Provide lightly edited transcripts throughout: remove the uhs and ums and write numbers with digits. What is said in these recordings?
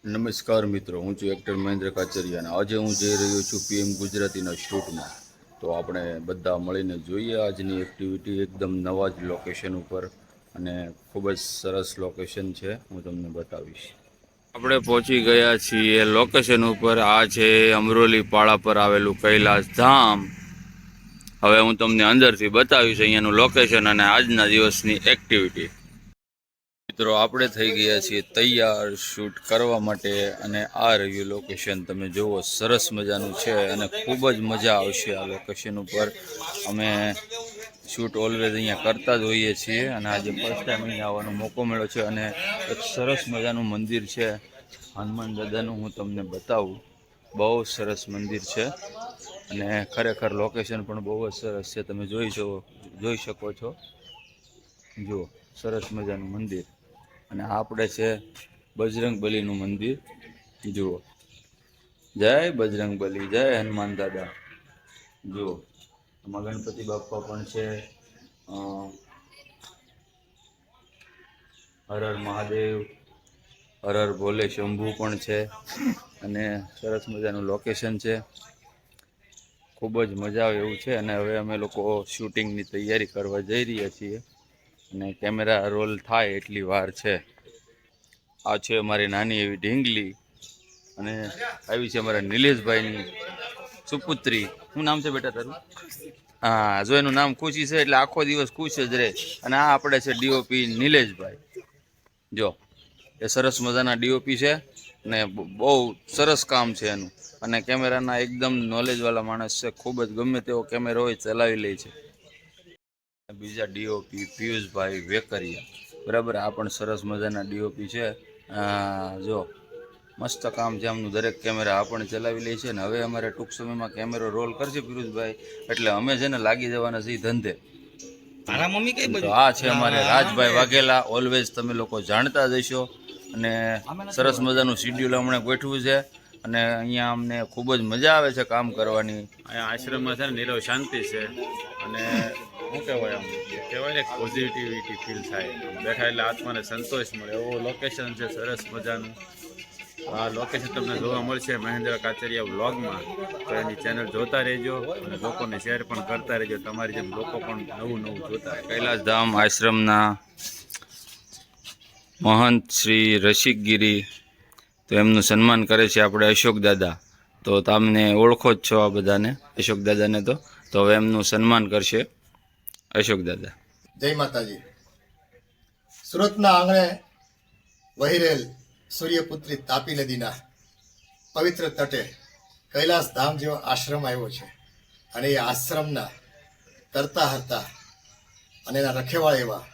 નમસ્કાર મિત્રો, હું છું એક્ટર મહેન્દ્ર કાચરિયા અને આજે હું જઈ રહ્યો છું પીએમ ગુજરાતીના શૂટમાં. તો આપણે બધા મળીને જોઈએ આજની એક્ટિવિટી એકદમ નવા જ લોકેશન ઉપર અને ખૂબ જ સરસ લોકેશન છે. હું તમને બતાવીશ. આપણે પહોંચી ગયા છીએ લોકેશન ઉપર. આ છે અમરોલી પાડા પર આવેલું કૈલાસ ધામ. હવે હું તમને અંદરથી બતાવીશ અહીંયાનું લોકેશન અને આજના દિવસની એક્ટિવિટી. મિત્રો, આપણે થઈ ગયા છીએ તૈયાર શૂટ કરવા માટે અને આ રહ્યું લોકેશન. તમે જુઓ, સરસ મજાનું છે અને ખૂબ જ મજા આવશે આ લોકેશન ઉપર. અમે શૂટ ઓલવેઝ અહીંયા કરતા જ હોઈએ છીએ અને આજે ફર્સ્ટ ટાઈમ અહીંયા આવવાનો મોકો મળ્યો છે. અને એક સરસ મજાનું મંદિર છે હનુમાન દાદાનું, હું તમને બતાવું. બહુ સરસ મંદિર છે અને ખરેખર લોકેશન પણ બહુ જ સરસ છે. તમે જોઈ શકો છો. જુઓ, સરસ મજાનું મંદિર. અને આપણે છે બજરંગબલીનું મંદિર. જુઓ, જય બજરંગબલી, જય હનુમાન દાદા. જુઓ, આમાં ગણપતિ બાપ્પા પણ છે. હર હર મહાદેવ, હર હર ભોલે શંભુ પણ છે. અને સરસ મજાનું લોકેશન છે. ખૂબ જ મજા આવે એવું છે. અને હવે અમે લોકો શૂટિંગની તૈયારી કરવા જઈ રહ્યા છીએ અને કેમેરા રોલ થાય એટલી વાર છે. આ છે અમારી નાની એવી ઢીંગલી અને આવી છે અમારા નિલેશભાઈની સુપુત્રી. શું નામ છે બેટા તારું? હા, જો એનું નામ ખુશી છે એટલે આખો દિવસ ખુશ જ રહે. અને આ આપણે છે ડીઓપી નિલેશભાઈ. જો, એ સરસ મજાના ડીઓપી છે અને બહુ સરસ કામ છે એનું. અને કેમેરાના એકદમ નોલેજવાળા માણસ છે. ખૂબ જ ગમે તેવો કેમેરો હોય ચલાવી લે છે. બીજા ડીઓપી પિયુષભાઈ વેકરિયા, બરાબર. આ પણ સરસ મજાના ડીઓપી છે. જો, મસ્ત કામ છે આમનું. દરેક કેમેરા આ પણ ચલાવી લે છે. ને હવે અમારે ટૂંક સમયમાં કેમેરો રોલ કરશે પિયુષભાઈ, એટલે અમે છે ને લાગી જવાના છીએ ધંધે. તો આ છે અમારે રાજભાઈ વાઘેલા. ઓલવેઝ તમે લોકો જાણતા જ હશો. અને સરસ મજાનું શિડ્યુલ હમણાં ગોઠવું છે અને અહીંયા અમને ખૂબ જ મજા આવે છે કામ કરવાની. અહીંયા આશ્રમમાં છે ને નીરવ શાંતિ છે અને શું કહેવાય, આમ કહેવાય ને પોઝિટિવિટી ફીલ થાય. બેઠા એટલે આત્માને સંતોષ મળે એવું લોકેશન છે સરસ મજાનું. આ લોકેશન તમને જોવા મળશે મહેન્દ્ર કાચરિયા વ્લોગમાં. તો એની ચેનલ જોતા રહેજો અને લોકોને શેર પણ કરતા રહેજો, તમારી જેમ લોકો પણ નવું જોતા રહે. કૈલાસધામ આશ્રમના મહંત શ્રી રસિકગીરી, તો એમનું સન્માન કરે છે આપણે અશોક દાદા. તો તમને ઓળખો જ છો આ બધાને, અશોક દાદાને. તો હવે એમનું સન્માન કરશે અશોક દાદા. જય માતાજી. સુરતના આંગણે વહી રહેલ સૂર્યપુત્રી તાપી નદીના પવિત્ર તટે કૈલાસ ધામ જેવો આશ્રમ આવ્યો છે. અને એ આશ્રમના કરતા હરતા અને એના રખેવાળ એવા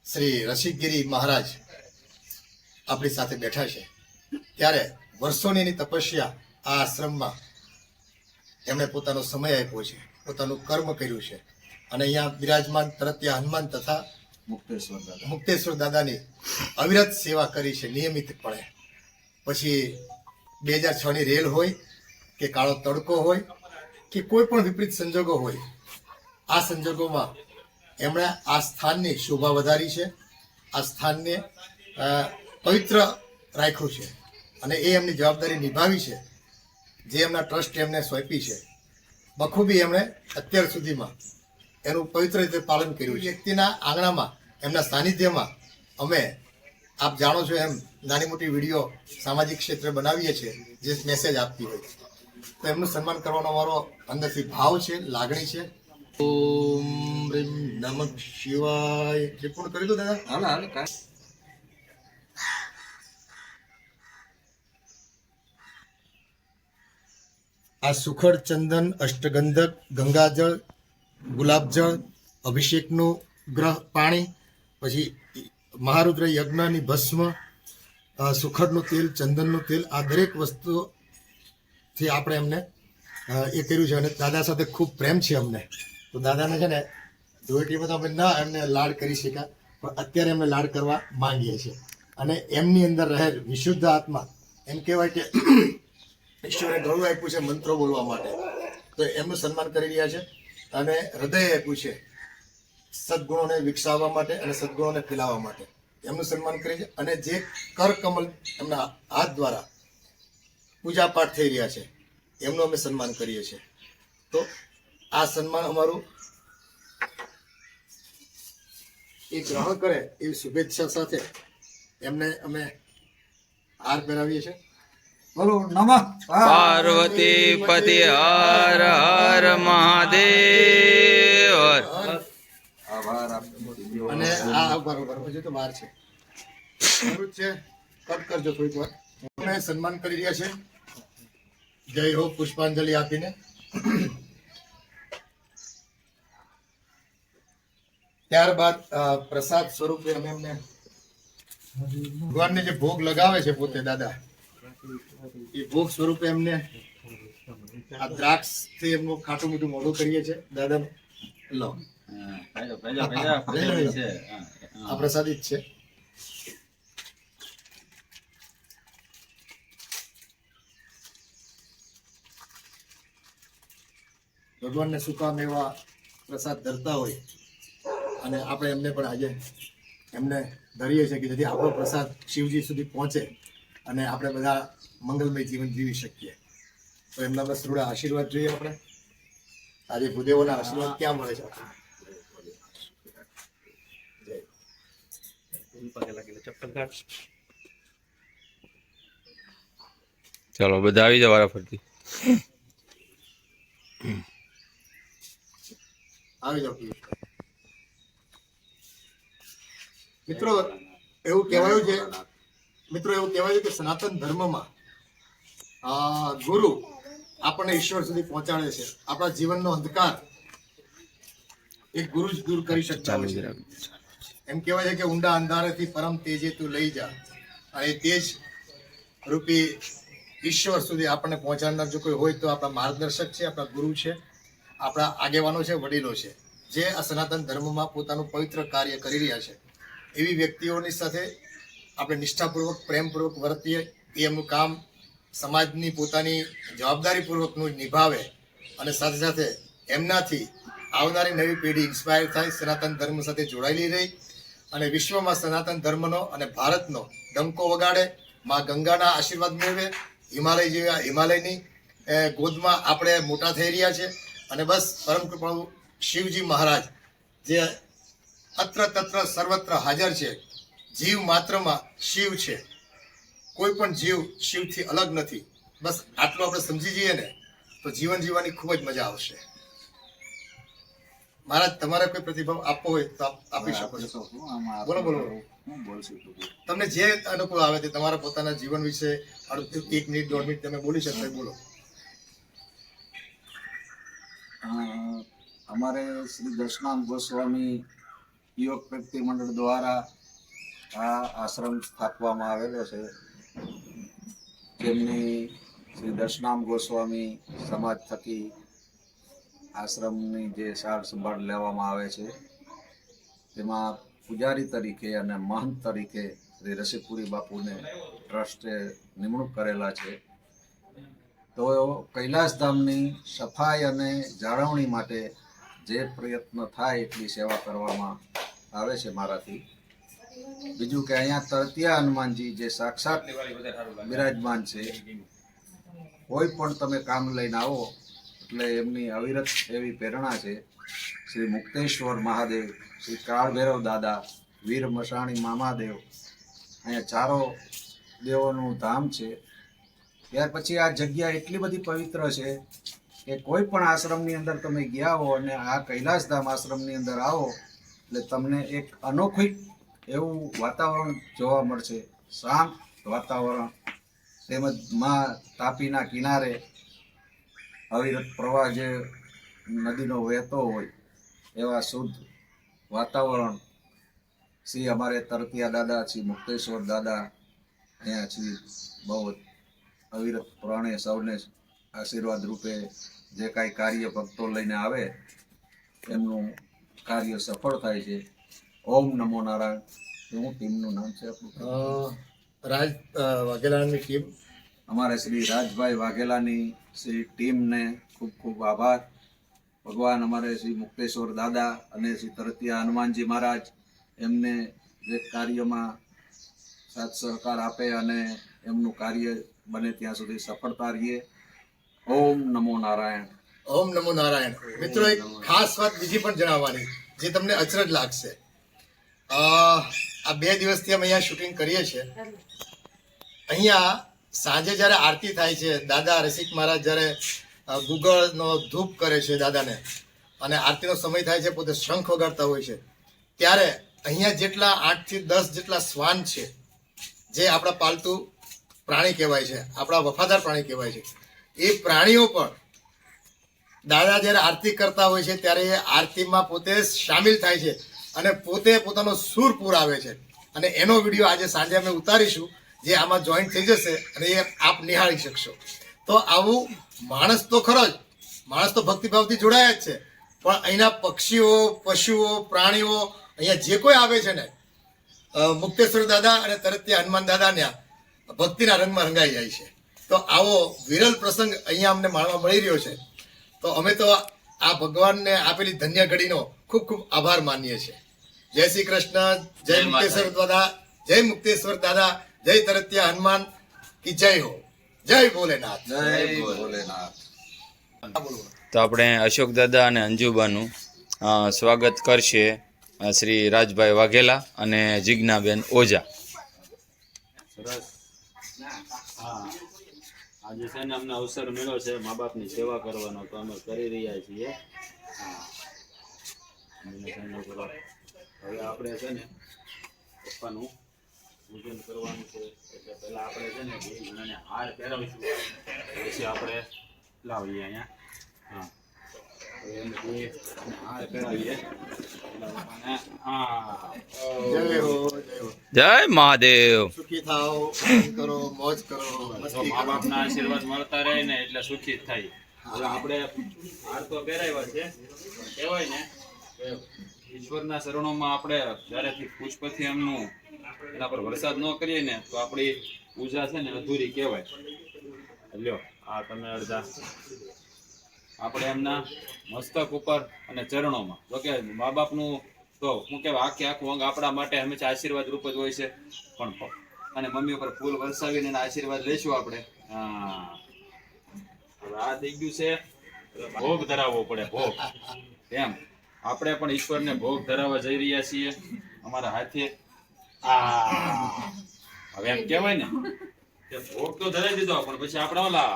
શ્રી રસિકગીરી મહારાજ આપણી સાથે બેઠા છે. ત્યારે વર્ષોની એની તપસ્યા આ આશ્રમમાં એમણે પોતાનો સમય આપ્યો છે, પોતાનું કર્મ કર્યું છે. અને અહીંયા બિરાજમાન તરત્યા હનુમાન તથા મુક્તેશ્વર દાદાની અવિરત સેવા કરી છે નિયમિતપણે. પછી 2006ની રેલ હોય કે કાળો તડકો હોય કે કોઈ પણ વિપરીત સંજોગો હોય, આ સંજોગોમાં એમણે આ સ્થાનની શોભા વધારી છે, આ સ્થાનને પવિત્ર રાખ્યું છે. અને એ એમની જવાબદારી નિભાવી છે જે એમના ટ્રસ્ટ એમને સોંપી છે. બખૂબી એમણે અત્યાર સુધીમાં એનું પવિત્ર રીતે પાલન કર્યું છે. વ્યક્તિના આંગણામાં એમના સાનિધ્યમાં અમે આપ જાણો છો એમ નાની મોટી વિડીયો સામાજિક ક્ષેત્રે બનાવીએ છીએ જે મેસેજ આપતી હોય. તો એમનું સન્માન કરવાનો અમારો અંદરથી ભાવ છે, લાગણી છે. ઓમ રીમ નમઃ શિવાય. જે પૂર્ણ કરી દો દાદા. આ સુખડ ચંદન અષ્ટગંધક ગંગાજળ ગુલાબજળ અભિષેકનું ગ્રહ પાણી, પછી મહારુદ્ર યજ્ઞની ભસ્મ, સુખડનું તેલ, ચંદનનું તેલ, આ દરેક વસ્તુથી આપણે એમને એ કર્યું છે. અને દાદા સાથે ખૂબ પ્રેમ છે અમને. તો દાદાને છે ને ધોળટીમાં તો અમે ના એમને લાડ કરી શક્યા, પણ અત્યારે એમને લાડ કરવા માંગીએ છીએ. અને એમની અંદર રહેલ વિશુદ્ધ આત્મા, એમ કહેવાય કે ઈશ્વરે ઘણું આપ્યું છે મંત્રો બોલવા માટે, તો એમનું સન્માન કરી રહ્યા છે. અને હૃદય આપ્યું છે સદગુણોને વિકસાવવા માટે અને સદગુણોને ફેલાવવા માટે. એમનું સન્માન કરીએ છીએ. અને જે કરકમલ એમના હાથ દ્વારા પૂજા પાઠ થઈ રહ્યા છે એમનું અમે સન્માન કરીએ છીએ. તો આ સન્માન અમારું એ ગ્રહણ કરે એવી શુભેચ્છા સાથે એમને અમે હાર પહેરાવીએ છીએ. બોલો નમઃ પાર્વતી પતિ હર હર મહાદેવ. આભાર આપનો. અને આ બરોબર હજુ તો વાર છે, ખરું જ છે. કટ કરજો થોડીક વાર. અમે સન્માન કરી રહ્યા છે જય હો પુષ્પાંજલિ આપીને. ત્યારબાદ પ્રસાદ સ્વરૂપે અમે એમને ભગવાનને જે ભોગ લગાવે છે પોતે દાદા, એ ભોગ સ્વરૂપે એમને આ દ્રાક્ષ થી એમનું ખાટું મીઠું મોઢું કરીએ છીએ. દાદા લો આ પ્રસાદી જ છે. ભગવાનને સુકામ એવા પ્રસાદ ધરતા હોય અને આપણે એમને પણ આજે એમને ધરીએ છીએ કે જેથી આપણો પ્રસાદ શિવજી સુધી પહોંચે અને આપણે બધા મંગલમય જીવન જીવી શકીએ. તો એમના બસ થોડા આશીર્વાદ જોઈએ આપણે. આજે ભૂદેવોના આશીર્વાદ ક્યાં મળે છે આપણને? ચાલો બધા આવી જાવ વારાફરતી. આવી જાઓ મિત્રો. એવું કહેવાયું છે કે સનાતન ધર્મમાં ગુરુ આપણને ઈશ્વર સુધી પહોંચાડે છે. આપણા જીવનનો અંધકાર એક ગુરુ જ દૂર કરી શકતા હોય છે. એમ કહેવાય છે કે ઊંડા અંધારેથી પરમ તેજે તું લઈ જા, અને એ તેજ રૂપી ઈશ્વર સુધી આપણને પહોંચાડનાર જો કોઈ હોય તો આપણા માર્ગદર્શક છે, આપણા ગુરુ છે, આપણા આગેવાનો છે, વડીલો છે, જે આ સનાતન ધર્મમાં પોતાનું પવિત્ર કાર્ય કરી રહ્યા છે. એવી વ્યક્તિઓની સાથે આપણે નિષ્ઠાપૂર્વક પ્રેમપૂર્વક વર્તીએ. એ એમનું કામ સમાજની પોતાની જવાબદારીપૂર્વકનું નિભાવે અને સાથે સાથે એમનાથી આવનારી નવી પેઢી ઇન્સ્પાયર થાય, સનાતન ધર્મ સાથે જોડાયેલી રહી અને વિશ્વમાં સનાતન ધર્મનો અને ભારતનો ડંકો વગાડે, માં ગંગાના આશીર્વાદ મેળવે. હિમાલય જેવા હિમાલયની ગોદમાં આપણે મોટા થઈ રહ્યા છે અને બસ પરમ કૃપાળુ શિવજી મહારાજ જે અત્ર તત્ર સર્વત્ર હાજર છે. જીવ માત્રમાં શિવ છે, કોઈ પણ જીવ શિવથી અલગ નથી. બસ આટલું આપણે સમજી જઈએ ને તો જીવન જીવવાની ખૂબ જ મજા આવશે. મહારાજ તમારે કોઈ પ્રતિભાવ આપવો હોય તો આપી શકો છો. બોલો બોલો. તમને જે અનુકૂળ આવે તે તમારા પોતાના જીવન વિશે 1 મિનિટ 1.5 મિનિટ તમે બોલી શકો બોલો. અમારે શ્રી દશનામ ગોસ્વામી યોગ પ્રગતિ મંડળ દ્વારા આ આશ્રમ સ્થાપવામાં આવેલો છે, જેમની શ્રી દશનામ ગોસ્વામી સમાજ થકી આશ્રમની જે સાર સંભાળ લેવામાં આવે છે તેમાં પૂજારી તરીકે અને મહંત તરીકે શ્રી રસિકપુરી બાપુને ટ્રસ્ટે નિમણૂક કરેલા છે. તો કૈલાસધામની સફાઈ અને જાળવણી માટે જે પ્રયત્ન થાય એટલી સેવા કરવામાં આવે છે મારાથી. બીજું કે અહીંયા તરતિયા હનુમાનજી જે સાક્ષાત બિરાજમાન છે, કોઈ પણ તમે કામ લઈને આવો એટલે એમની અવિરત એવી પ્રેરણા છે. શ્રી મુક્તેશ્વર મહાદેવ, શ્રી કાળભૈરવ દાદા, વીર મસાણી મામાદેવ, અહીંયા ચારો દેવોનું ધામ છે. ત્યાર પછી આ જગ્યા એટલી બધી પવિત્ર છે કે કોઈ પણ આશ્રમની અંદર તમે ગયા હો અને આ કૈલાસધામ આશ્રમની અંદર આવો એટલે તમને એક અનોખું એવું વાતાવરણ જોવા મળશે. શાંત વાતાવરણ, તેમજ માં તાપીના કિનારે અવિરત પ્રવાહ જે નદીનો વહેતો હોય એવા શુદ્ધ વાતાવરણ. શ્રી અમારે તરતિયા દાદા, શ્રી મુક્તેશ્વર દાદા અહીંયા શ્રી બહુ અવિરત પ્રાણે સૌને આશીર્વાદ રૂપે જે કાંઈ કાર્ય ભક્તો લઈને આવે એમનું કાર્ય સફળ થાય છે. ઓમ નમો નારાયણ. શું ટીમનું નામ છે આપણું? રાજ વાઘેલાની ટીમ. અમારે શ્રી રાજભાઈ વાઘેલાની શ્રી ટીમને ખૂબ ખૂબ આભાર. ભગવાન અમારે શ્રી મુક્તેશ્વર દાદા અને શ્રી તરતિયા હનુમાનજી મહારાજ એમને જે કાર્યમાં સાથ સહકાર આપે અને એમનું કાર્ય બને ત્યાં સુધી સફળતા રહીએ. ઓમ નમો નારાયણ. ઓમ નમો નારાયણ. મિત્રો, એક ખાસ વાત બીજી પણ જણાવવાની જે તમને અચરજ લાગશે. આ 2 દિવસથી અમે અહીંયા શૂટિંગ કરીએ છીએ. અહીંયા સાંજે જ્યારે આરતી થાય છે, દાદા રસિક મહારાજ જ્યારે ગુગળનો ધૂપ કરે છે દાદાને, અને આરતીનો સમય થાય છે, પોતે શંખ વગાડતા હોય છે, ત્યારે અહીંયા જેટલા 8 થી 10 જેટલા શ્વાન છે, જે આપણા પાલતુ પ્રાણી કહેવાય છે, આપણા વફાદાર પ્રાણી કહેવાય છે, એ પ્રાણીઓ પણ દાદા જ્યારે આરતી કરતા હોય છે ત્યારે એ આરતીમાં પોતે સામેલ થાય છે અને પોતે પોતાનો સૂર પુરાવે છે. અને એનો વિડીયો આજે સાંજે અમે ઉતારીશું, જે આમાં જોઈન્ટ થઈ જશે અને એ આપ નિહાળી શકશો. તો આવું માણસ તો ખરો જ, માણસ તો ભક્તિભાવથી જોડાયા જ છે, પણ અહીંના પક્ષીઓ, પશુઓ, પ્રાણીઓ, અહીંયા જે કોઈ આવે છે ને, મુક્તેશ્વર દાદા અને તરત્યા હનુમાન દાદાને ભક્તિના રંગમાં રંગાઈ જાય છે. તો આવો વિરલ પ્રસંગ અહીંયા અમને માણવા મળી રહ્યો છે. તો અમે તો આ ભગવાનને આપેલી ધન્ય ઘડીનો ખૂબ ખૂબ આભાર માનીએ છીએ. જય શ્રી કૃષ્ણ, જય મુક્તેશ્વર દાદા, જય મુક્તેશ્વર દાદા, જય તરત્યા હનુમાન કી જય હો. જય ભોલેનાથ. જય ભોલેનાથ. તો આપણે અશોક દાદા અને અંજુબાનું સ્વાગત કરશે શ્રી રાજભાઈ વાઘેલા અને જિજ્ઞાબેન ઓઝા. સરસ. હા, આજે છે ને અમને અવસર મળ્યો છે મા બાપની સેવા કરવાનો, તો અમે કરી રહ્યા છીએ. હા, અમને છે ને હવે આપણે છે ને પપ્પાનું પૂજન કરવાનું છે, એટલે પહેલા આપણે છે ને બે જણાને હાર પહેરાવીશું, પછી આપણે લાવીએ અહીંયા. હા, હવે એમ બે હાર પહેરાવીએ. હા, જય હો, જય હો. જય મહાદેવ. સુખી થાઓ, આનંદ કરો, મોજ કરો, તો મસ્તી મા કરો. બાપના આશીર્વાદ મળતા રહે ને એટલે સુખી જ થાય. હવે આપણે હાર તો પહેરાવ્યા છે, પણ કહેવાય ને કે ઈશ્વરના શરણોમાં આપણે જ્યારેથી પુષ્પથી એમનું એના પર વરસાદ ન કરીએ ને તો આપણી પૂજા છે ને અધૂરી કહેવાય. લ્યો, આ તમે અડધા આપણે એમના મસ્તક ઉપર અને ચરણોમાં, જો કે મા બાપનું તો શું કહેવાય, આખું અંગ આપણા માટે હંમેશા આશીર્વાદ રૂપ જ હોય છે, પણ અને મમ્મી ઉપર ફૂલ વરસાવીને એના આશીર્વાદ લઈશું આપણે. હા, હવે આ થઈ ગયું છે, ભોગ ધરાવવો પડે, ભોગ. એમ આપણે પણ ઈશ્વરને ભોગ ધરાવવા જઈ રહ્યા છીએ અમારા હાથે. હવે એમ કહેવાય ને કે ભોગ તો ધરાવી દીધો, પણ પછી આપણે ઓલા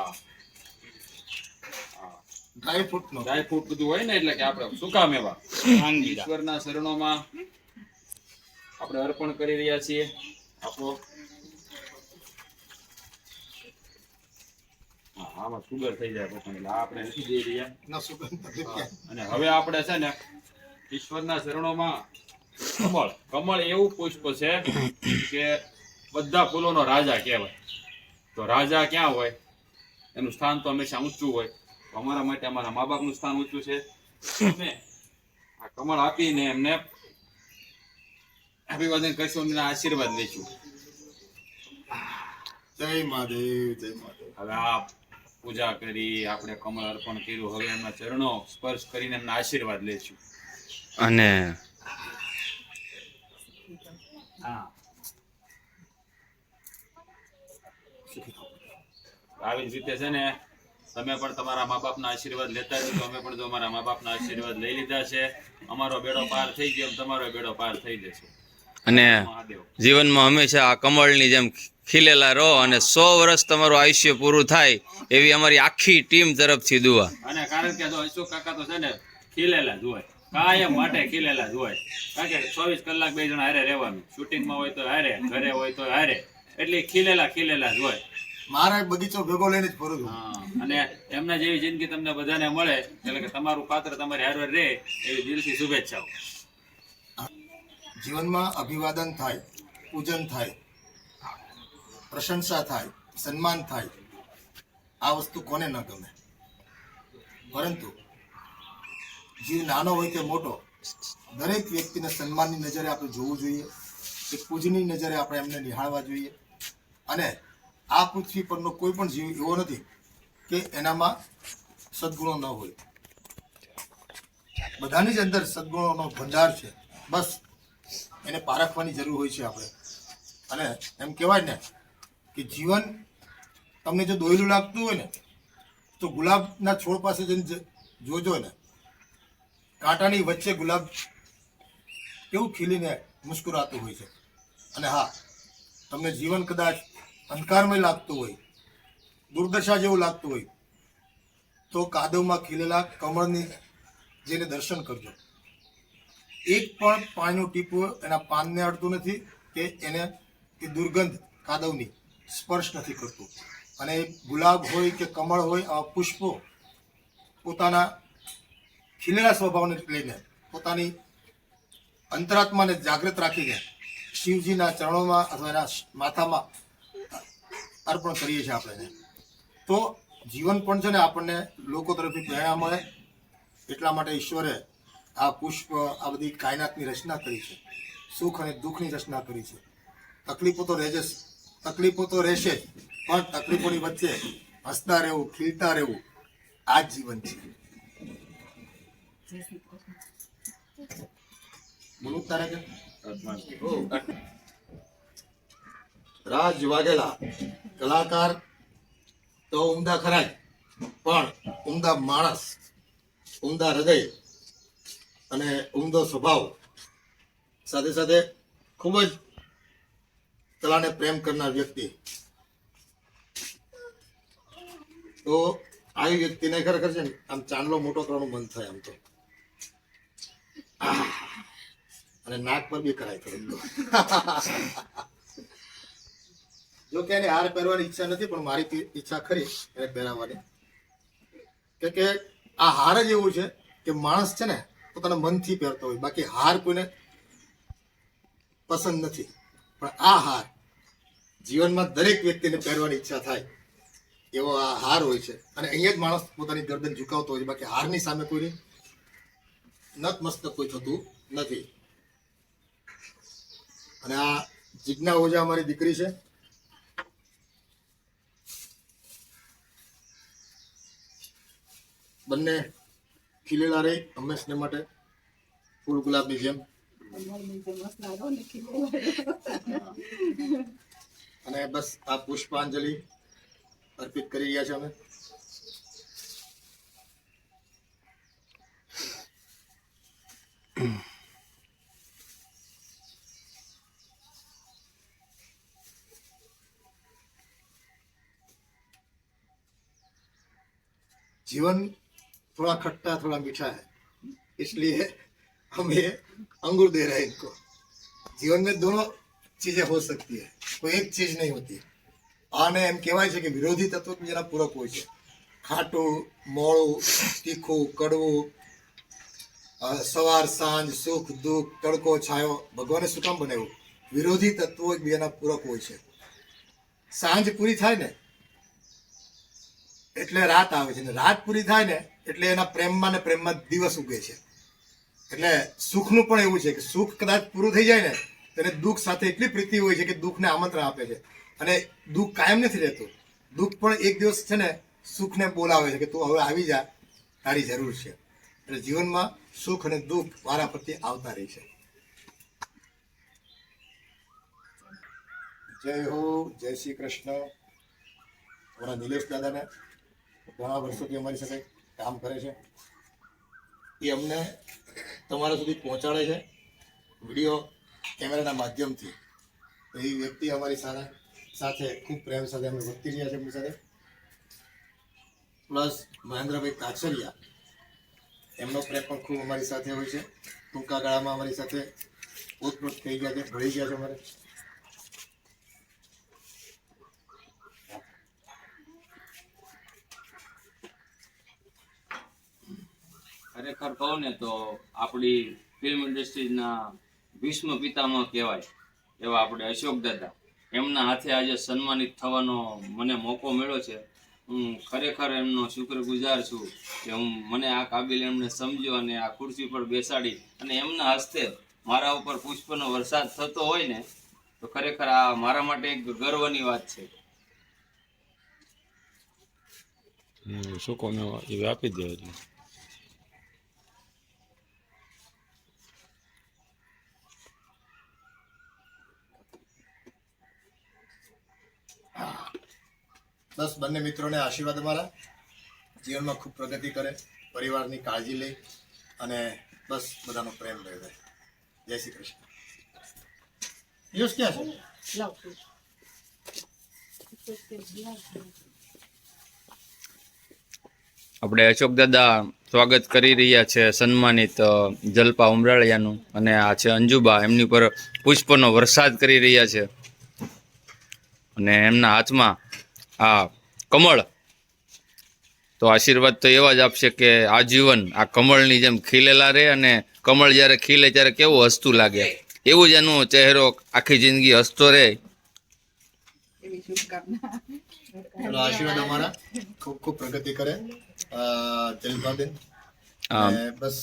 ડ્રાયફ્રૂટનો ડ્રાયફ્રૂટ બધું હોય ને, એટલે કે આપણે સુકા મેવા ઈશ્વરના શરણોમાં આપણે અર્પણ કરી રહ્યા છીએ. આપણો આમાં સુગર થઈ જાય પછી, એટલે આ આપણે નથી દઈ રહ્યા. ના સુગંધ નથી. હા, અને હવે આપણે છે ને ઈશ્વરના શરણોમાં કમળ, કમળ એવું પુષ્પ છે કે બધા ફૂલોનો રાજા કહેવાય. તો રાજા ક્યાં હોય, એનું સ્થાન તો હંમેશા ઊંચું હોય. તો અમારા માટે અમારા મા બાપનું સ્થાન ઊંચું છે. અમે આ કમળ આપીને એમને અભિવાદન કરશું, એમના આશીર્વાદ લઈશું. જય મહાદેવ, જય મહાદેવ. હવે આ પૂજા કરી, આપણે કમળ અર્પણ કર્યું, હવે એમના ચરણો સ્પર્શ કરીને એમના આશીર્વાદ લઈશું. અને હા, આવી જ રીતે છે ને તમે પણ તમારા મા બાપના આશીર્વાદ લેતા જજો. અમે પણ જો અમારા મા બાપના આશીર્વાદ લઈ લીધા છે. અમારો બેડો પાર થઈ ગયો, એમ તમારો બેડો પાર થઈ જશે. અને મહાદેવ. જીવનમાં હંમેશા આ કમળની જેમ ખીલેલા રહો અને 100 વર્ષ તમારું આયુષ્ય પૂરું થાય એવી અમારી આખી ટીમ તરફથી દુઆ. અને કારણ કે જો અશોક કાકા તો છે ને ખીલેલા જ હોય, કાયમ માટે ખીલેલા જ હોય. કારણ કે 24 કલાક બે જણા હારે રહેવાનું, શૂટિંગમાં હોય તો હારે, ઘરે હોય તો હારે, એટલે ખીલેલા જ હોય. મારા બગીચો ભેગો લઈને જ ફરું છું. હા, અને એમના જેવી જિંદગી તમને બધાને મળે, એટલે કે તમારું પાત્ર તમારી હારે રહે એવી દિલથી શુભેચ્છાઓ. જીવનમાં અભિવાદન થાય, પૂજન થાય, પ્રશંસા થાય, સન્માન થાય, આ વસ્તુ કોને ન ગમે. પરંતુ જીવ નાનો હોય કે મોટો, દરેક વ્યક્તિને સન્માનની નજરે આપણે જોવું જોઈએ, એક પૂજની નજરે આપણે એમને નિહાળવા જોઈએ. અને આ પૃથ્વી પરનો કોઈ પણ જીવ એવો નથી કે એનામાં સદગુણો ન હોય. બધાની જ અંદર સદગુણોનો ભંડાર છે. બસ એને પારખવાની જરૂર હોય છે આપણે. અને એમ કહેવાય ને કે જીવન તમને જો દોયલું લાગતું હોય ને તો ગુલાબના છોડ પાસે જઈને જોજો ને, કાંટાની વચ્ચે ગુલાબ કેવું ખીલીને મુસ્કુરાતું હોય છે. અને હા, તમને જીવન કદાચ અંધકારમય લાગતું હોય, દુર્દશા જેવું લાગતું હોય, તો કાદવમાં ખીલેલા કમળની જઈને દર્શન કરજો. એક પણ પાણીનું ટીપું એના પાનને અડતું નથી કે એને એ દુર્ગંધ કાદવની સ્પર્શ નથી કરતું. અને ગુલાબ હોય કે કમળ હોય, આવા પુષ્પો પોતાના ખીલેલા સ્વભાવને લઈને પોતાની અંતરાત્માને જાગૃત રાખીને શિવજીના ચરણોમાં અથવા એના માથામાં અર્પણ કરીએ છીએ આપણે. તો જીવન પણ છે ને આપણને લોકો તરફથી પ્રેરણા મળે. એટલા માટે ઈશ્વરે આ પુષ્પ, આ બધી કાયનાતની રચના કરી છે, સુખ અને દુઃખની રચના કરી છે. તકલીફો તો રહેશે જ, પણ તકલીફોની વચ્ચે હસતા રહેવું, ખીલતા રહેવું, આ જ જીવન છે. બોલું તારે કે રાજ વાઘેલા કલાકાર તો ઉમદા ખરા જ, પણ ઉમદા માણસ, ઉમદા હૃદય અને ઉમદો સ્વભાવ સાથે સાથે ખૂબ જ કલાને પ્રેમ કરનાર વ્યક્તિ. તો આવી વ્યક્તિને ખરેખર છે ને આમ ચાંદલો મોટો કરવાનું મન થાય આમ તો. અને નાક પર બી કરાય થોડું. જો કે એને હાર પહેરવાની ઈચ્છા નથી, પણ મારી ઈચ્છા ખરી એને પહેરાવવાની. કે આ હાર જ એવું છે કે માણસ છે ને પોતાના મનથી પહેરતો હોય, બાકી હાર કોઈને પસંદ નથી. પણ આ હાર જીવનમાં દરેક વ્યક્તિને પહેરવાની ઈચ્છા થાય એવો આ હાર હોય છે. અને અહીંયા જ માણસ પોતાની ગરદન ઝુકાવતો હોય છે, બાકી હારની સામે કોઈની નતમસ્તક કોઈ થતું નથી. અને આ જિજ્ઞા ઓઝા અમારી દીકરી છે. બંને ખીલેલા રહે હંમેશને માટે, ફૂલ ગુલાબની જેમ. અને બસ આ પુષ્પાંજલિ અર્પિત કરી રહ્યા છે અમે. जीवन थोड़ा खट्टा थोड़ा मीठा है, इसलिए हम ये अंगूर दे रहे हैं इनको. जीवन में दोनों चीजें हो सकती है, कोई एक चीज नहीं होती. आने एम कहेवाय છે કે વિરોધી તત્વો જેના પૂરક હોય છે. ખાટું, મોળું, તીખું, કડવું, સવાર સાંજ, સુખ દુઃખ, તડકો છાયો, ભગવાને શું કામ બનાવ્યું? વિરોધી તત્વો એકબીજાના પૂરક હોય છે. સાંજ પૂરી થાય ને એટલે રાત આવે છે, ને રાત પૂરી થાય ને એટલે એના પ્રેમમાં ને પ્રેમમાં દિવસ ઉગે છે. એટલે સુખનું પણ એવું છે કે સુખ કદાચ પૂરું થઈ જાય ને તેને દુઃખ સાથે એટલી પ્રીતિ હોય છે કે દુઃખને આમંત્રણ આપે છે. અને દુઃખ કાયમ નથી રહેતું. દુઃખ પણ એક દિવસ છે ને સુખને બોલાવે છે કે તું હવે આવી જા, તારી જરૂર છે. એટલે જીવનમાં સુખ અને દુઃખ વારા ફરતી આવતા રહે છે. જય હો, જય શ્રી કૃષ્ણ. અમારા નિલેશ દાદાને ઘણા વર્ષોથી અમારી સાથે કામ કરે છે, એ અમને તમારા સુધી પહોંચાડે છે વિડીયો કેમેરાના માધ્યમથી. તો એ વ્યક્તિ અમારી સાથે ખૂબ પ્રેમ સાથે અમે વર્તી રહ્યા છે એમની સાથે. પ્લસ મહેન્દ્રભાઈ કાછરિયા, એમનો પ્રેમ પણ ખૂબ અમારી સાથે હોય છે. ટૂંકા ગાળામાં અમારી સાથે ઓતપ્રોત થઈ ગયા છે, ભળી ગયા છે અમારે. ખરેખર કહું ને તો આપણી ફિલ્મ ઇન્ડસ્ટ્રીના ભીષ્મ પિતામહ કહેવાય એવા આપણે અશોક દાદા, એમના હાથે આજે સન્માનિત થવાનો મને મોકો મળ્યો છે. હું ખરેખર એમનો શુક્રગુજાર છું કે મને આ કાબિલ એમને સમજ્યો અને આ ખુરશી પર બેસાડી અને એમના હસ્તે મારા ઉપર પુષ્પનો વરસાદ થતો હોય ને તો ખરેખર આ મારા માટે એક ગર્વની વાત છે. શું કોને એ આપી દે એટલે બસ બંને મિત્રોને આશીર્વાદ અમારા, જીવનમાં ખૂબ પ્રગતિ કરે, પરિવારની કાળજી લે અને બસ બધાનો પ્રેમ રહે. જય શ્રી કૃષ્ણ. પિયુષ ક્યાં છે? આપણે અશોક દાદા સ્વાગત કરી રહ્યા છે સન્માનિત જલપા ઉમરાળિયાનું, અને આ છે અંજુબા, એમની પર પુષ્પનો વરસાદ કરી રહ્યા છે. અને એમના હાથમાં આ કમળ, તો આશીર્વાદ તો એવા જ આપશે કે આજીવન આ કમળની જેમ ખીલેલા રહે, અને કમળ જ્યારે ખીલે ત્યારે કેવું હસતું લાગે, એવું જ એનો ચહેરો આખી જિંદગી હસતો રહે. ચલો આશીર્વાદ અમારા, ખૂબ ખૂબ પ્રગતિ કરે જલપાબેન, બસ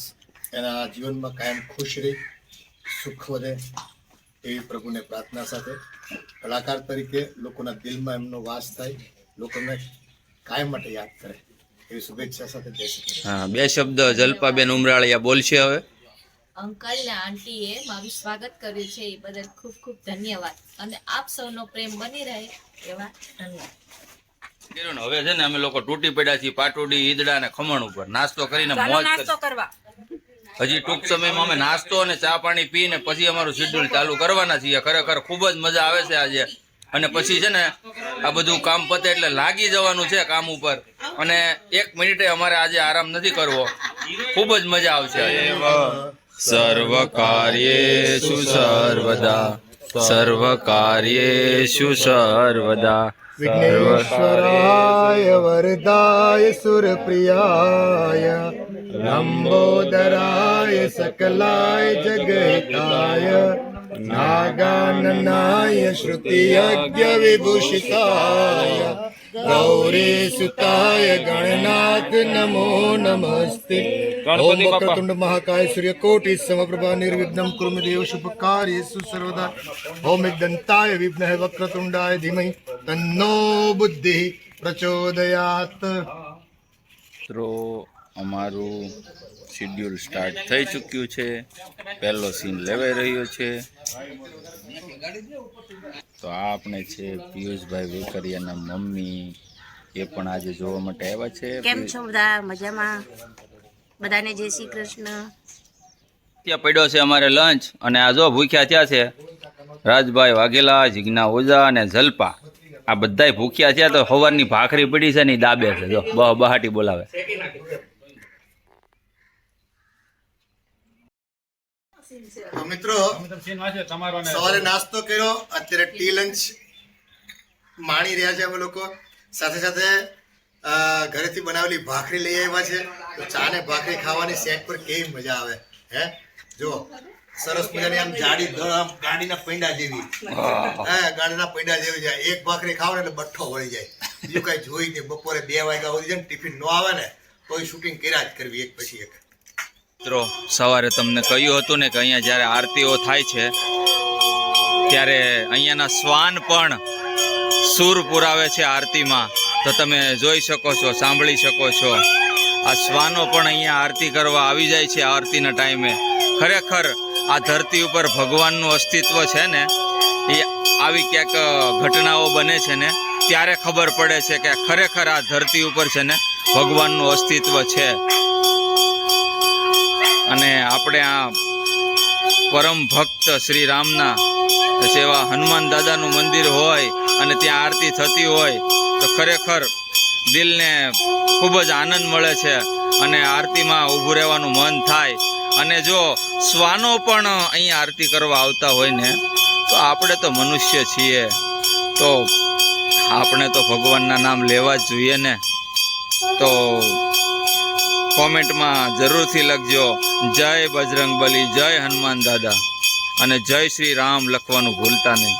એના જીવનમાં કાયમ ખુશ રહી, સુખ વધે એવી પ્રભુને પ્રાર્થના સાથે કલાકાર તરીકે લોકોના દિલમાં એમનો વાસ થાય, લોકોને કાયમ માટે યાદ કરે એવી શુભેચ્છા સાથે જય શ્રી કૃષ્ણ. હા, બે શબ્દ જલપાબેન ઉમરાળિયા બોલશે હવે. અંકલ ને આંટીએ મારું સ્વાગત કર્યું છે એ બદલ ખૂબ ખૂબ ધન્યવાદ, અને આપ સૌનો પ્રેમ બની રહે એવા ધન્યવાદ. હવે છે ને અમે લોકો તૂટી પડ્યા છીએ પાટોડી, ઈદડા અને ખમણ ઉપર નાસ્તો કરીને મોજ કરવા હજી ટૂંક સમયમાં અમે નાસ્તો અને ચા પાણી પીને પછી અમારું શેડ્યુલ ચાલુ કરવાના છીએ. ખરેખર ખૂબ જ મજા આવે છે આજે, અને પછી છે ને આ બધું કામ પતે એટલે લાગી જવાનું છે કામ ઉપર, અને 1 મિનિટે અમારે આજે આરામ નથી કરવો. ખૂબ જ મજા આવશે. સર્વ કાર્યેષુ સર્વદા, સર્વ કાર્યેષુ સર્વદા, વિઘ્નેશ્વરાય વરદાય સુરપ્રિયાય લંબોદરાય સકલાય જગહિતાય નાગાનનાય શ્રુતિયજ્ઞ વિભૂષિતાય ગૌરી સુતાય ગણનાથ નમો નમસ્તે. ઓમ વક્રતુંડ મહાકાય સૂર્યકોટિ સમપ્રભા નિર્વિઘ્નમ કુરુ દેવ શુભ કાર્યેષુ સર્વદા. ઓમ એકદંતાય વિદ્મહે વક્રતુંડાય ધીમહિ તન્નો બુદ્ધિ પ્રચોદયાત. મિત્રો અમારું શેડ્યુલ સ્ટાર્ટ થઈ ચૂક્યું છે, પહેલો સીન લેવાઈ રહ્યો છે. તો આ આપણે છે પિયુષભાઈ વેકરિયાના મમ્મી, એ પણ આજે જોવા માટે આવ્યા છે. કેમ છો બધા? મજામાં? બધાને જય શ્રી કૃષ્ણ. ત્યાં પડ્યો છે અમારે લંચ, અને આ જો ભૂખ્યા થયા છે રાજભાઈ વાઘેલા, જીજ્ઞા ઓઝા અને જલપા. આ બધાય ભૂખ્યા થયા, તો સવારની ભાખરી પડી છે ને ઈ દાબે છે, જો બહાટી બોલાવે. મિત્રો સવારે નાસ્તો કર્યો, અત્યારે ટી લંચ માણી રહ્યા છે અમે લોકો. સાથે સાથે ઘરેથી બનાવેલી ભાખરી લઈ આવ્યા છે, તો ચા ને ભાખરી ખાવાની સેટ પર કેવી મજા આવે. હે જો સરસ મજાની આમ જાડી આમ ગાડીના પૈંડા જેવી, ગાડીના પૈંડા જેવી જાય. એક ભાખરી ખાવ ને એટલે બઠ્ઠો વળી જાય, બીજું કઈ જોઈ નહીં. બપોરે 2 વાગ્યા સુધી છે ને ટિફિન ન આવે ને તોય શૂટિંગ કર્યા જ કરવી એક પછી એક. મિત્રો સવારે તમને કહ્યું હતું ને કે અહીંયા જ્યારે આરતીઓ થાય છે ત્યારે અહીંયાના શ્વાન પણ સૂર પુરાવે છે આરતીમાં, તો તમે જોઈ શકો છો, સાંભળી શકો છો. આ શ્વાનો પણ અહીંયા આરતી કરવા આવી જાય છે આરતીના ટાઈમે. ખરેખર આ ધરતી ઉપર ભગવાનનું અસ્તિત્વ છે ને, એ આવી ક્યાંક ઘટનાઓ બને છે ને ત્યારે ખબર પડે છે કે ખરેખર આ ધરતી ઉપર છે ને ભગવાનનું અસ્તિત્વ છે. અને આપણે આ પરમ ભક્ત શ્રી રામના સેવા હનુમાન દાદાનું મંદિર હોય અને ત્યાં આરતી થતી હોય તો ખરેખર દિલને ખૂબ જ આનંદ મળે છે, અને આરતીમાં ઊભું રહેવાનું મન થાય. અને જો શ્વાનો પણ અહીંયા આરતી કરવા આવતા હોય ને, તો આપણે તો મનુષ્ય છીએ, તો આપણે તો ભગવાનના નામ લેવા જ જોઈએ ને. તો કોમેન્ટમાં જરૂરથી લખજો જય બજરંગબલી, જય હનુમાન દાદા અને જય શ્રી રામ લખવાનું ભૂલતા નહીં.